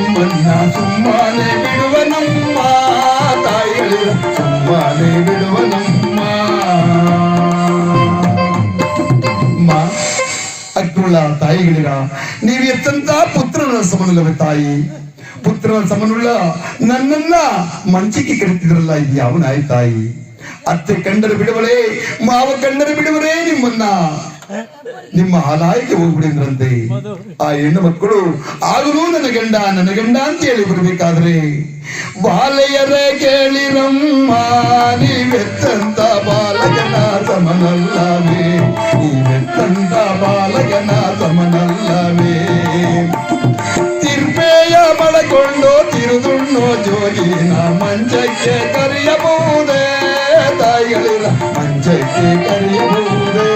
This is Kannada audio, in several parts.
ನಿಮ್ಮನ್ನ ಸುಮ್ಮನೆ ಬಿಡುವನಮ್ಮ ತಾಯಿಗಳಿರ ಸುಮ್ಮನೆ ಬಿಡುವನಮ್ಮ. ಅಕ್ಕುಳ್ಳ ತಾಯಿಗಳಿರ ನೀವು ಎತ್ತಂತ ಪುತ್ರನ ಸಮನಲ್ಲವೇ ತಾಯಿ? ಪುತ್ರನ ಸಮನುಳ್ಳ ನನ್ನನ್ನ ಮಂಚಿಗೆ ಕರೀತಿದ್ರಲ್ಲ, ಇದು ಯಾವನಾಯಿ ತಾಯಿ? ಅತ್ತೆ ಕಂಡರೆ ಬಿಡುವಳೇ, ಮಾವ ಕಂಡರೆ ಬಿಡುವರೇ ನಿಮ್ಮನ್ನ ನಿಮ್ಮ ಹಾಲಾಯಿಗೆ ಹೋಗ್ಬಿಡಿದ್ರಂತೆ. ಆ ಹೆಣ್ಣು ಮಕ್ಕಳು ಆಗಲೂ ನನ್ನ ಗಂಡ ಅಂತ ಹೇಳಿ ಬರ್ಬೇಕಾದ್ರೆ ಬಾಲೆಯರೇ ಕೇಳಿರಮ್ಮ, ನೀವೆತ್ತಂತ ಬಾಲಕನ ಸಮನಲ್ಲವೇ, ನೀವೆತ್ತಂತ ಬಾಲಕನ ಸಮನಲ್ಲವೇ. ತಿರ್ಪೆಯ ಮಳಕೊಂಡು ತಿರುದುಣ್ಣೋ ಜೋಗಿನ ಮಂಚಕ್ಕೆ ಕರೆಯಬಹುದೇ ತಾಯಿಗಳಿರ, ಮಂಚಕ್ಕೆ ಕರೆಯಬಹುದೇ.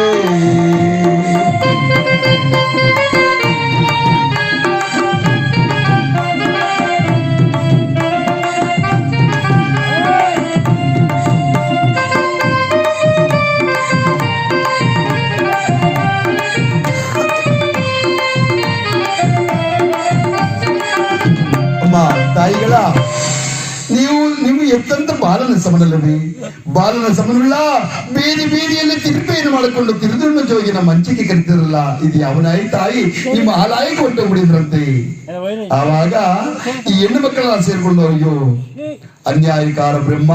ತಾಯಿಗಳ ನೀವು ಎತ್ತಂತ ಬಾಲನ ಸಮನಲ್ಲವೇ? ಬಾಲನ ಸಮನುಳ್ಳ ಬೀದಿಯಲ್ಲಿ ತಿರುಪೆಯನ್ನು ಮಾಡಿಕೊಂಡು ತಿರುದುಣ್ಣು ಜೋಗಿನ ಮಂಚಕ್ಕೆ ಕರಿತಿರಲ್ಲ, ಇದು ಯಾವನಾಯಿ ತಾಯಿ? ನಿಮ್ಮ ಹಾಲಾಯಿಗೆ ಹೊಟ್ಟೋಗ್ಬಿಡಿದ್ರಂತೆ. ಆವಾಗ ಈ ಹೆಣ್ಣು ಮಕ್ಕಳ ಸೇರ್ಕೊಂಡು ಅಯ್ಯೋ ಅನ್ಯಾಯಕಾರ ಬ್ರಹ್ಮ,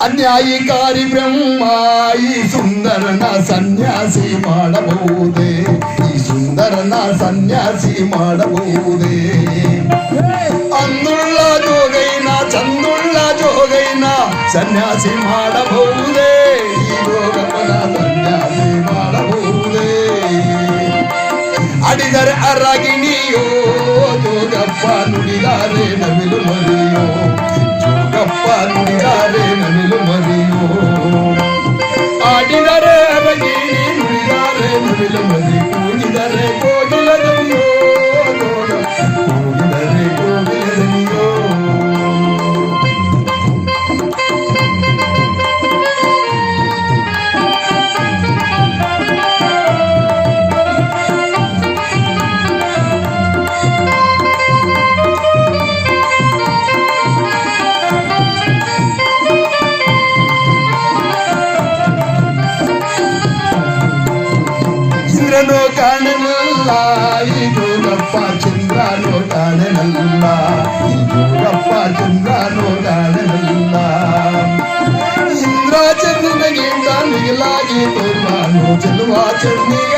ಅನ್ಯಾಯಕಾರಿ ಬ್ರಹ್ಮ, ಈ ಸುಂದರನ ಸನ್ಯಾಸಿ ಮಾಡಬಹುದೇ, ಈ ಸುಂದರನ ಸನ್ಯಾಸಿ ಮಾಡಬಹುದೇ. ಅಂದುಳ್ಳ ಜೋಗೈನ ಚಂದುಳ್ಳ ಜೋಗೈನ ಸನ್ಯಾಸಿ ಮಾಡಬಹುದೇ, ಈ ಜೋಗಪ್ಪನ ಸನ್ಯಾಸಿ ಮಾಡಬಹುದೇ. ಅಡಿದರೆ ಅರಗಿಣಿಯೋ ಜೋಗಪ್ಪ ನುಡಿದಾರೆ ನವಿಲು ಮರಿಯೋ, ಜೋಗಪ್ಪ ನುಡಿದಾರೆ ನವಿಲು ಮರಿಯೋ. ಆಡಿದರೆ ಅರಗಿಣಿ ನುಡಿದಾರೆ ನವಿಲು ಮರಿ, ಕೂಗಿದರೆ ಕೋಗಿಲ ರವಿಯೋ, ಕೂಗಿದರೆ ಕೋಗಿಲ ರವಿಯೋ. ಚಂದ್ರನೋ ಕಾಣನಲ್ಲ ಈ ಜೋಗಪ್ಪ, ಚಂದ್ರನೋ ಕಾಣನಲ್ಲ ಈ ಜೋಗಪ್ಪ, ಚಂದ್ರನೋ ಕಾಣನಲ್ಲ. ಇಂದ್ರ ಚಂದ್ರನಿಗಿಂತ ಮಿಗಿಲಾಗಿ ತೋರ್ವಾನು ಚೆಲುವ ಚಂದಿಗ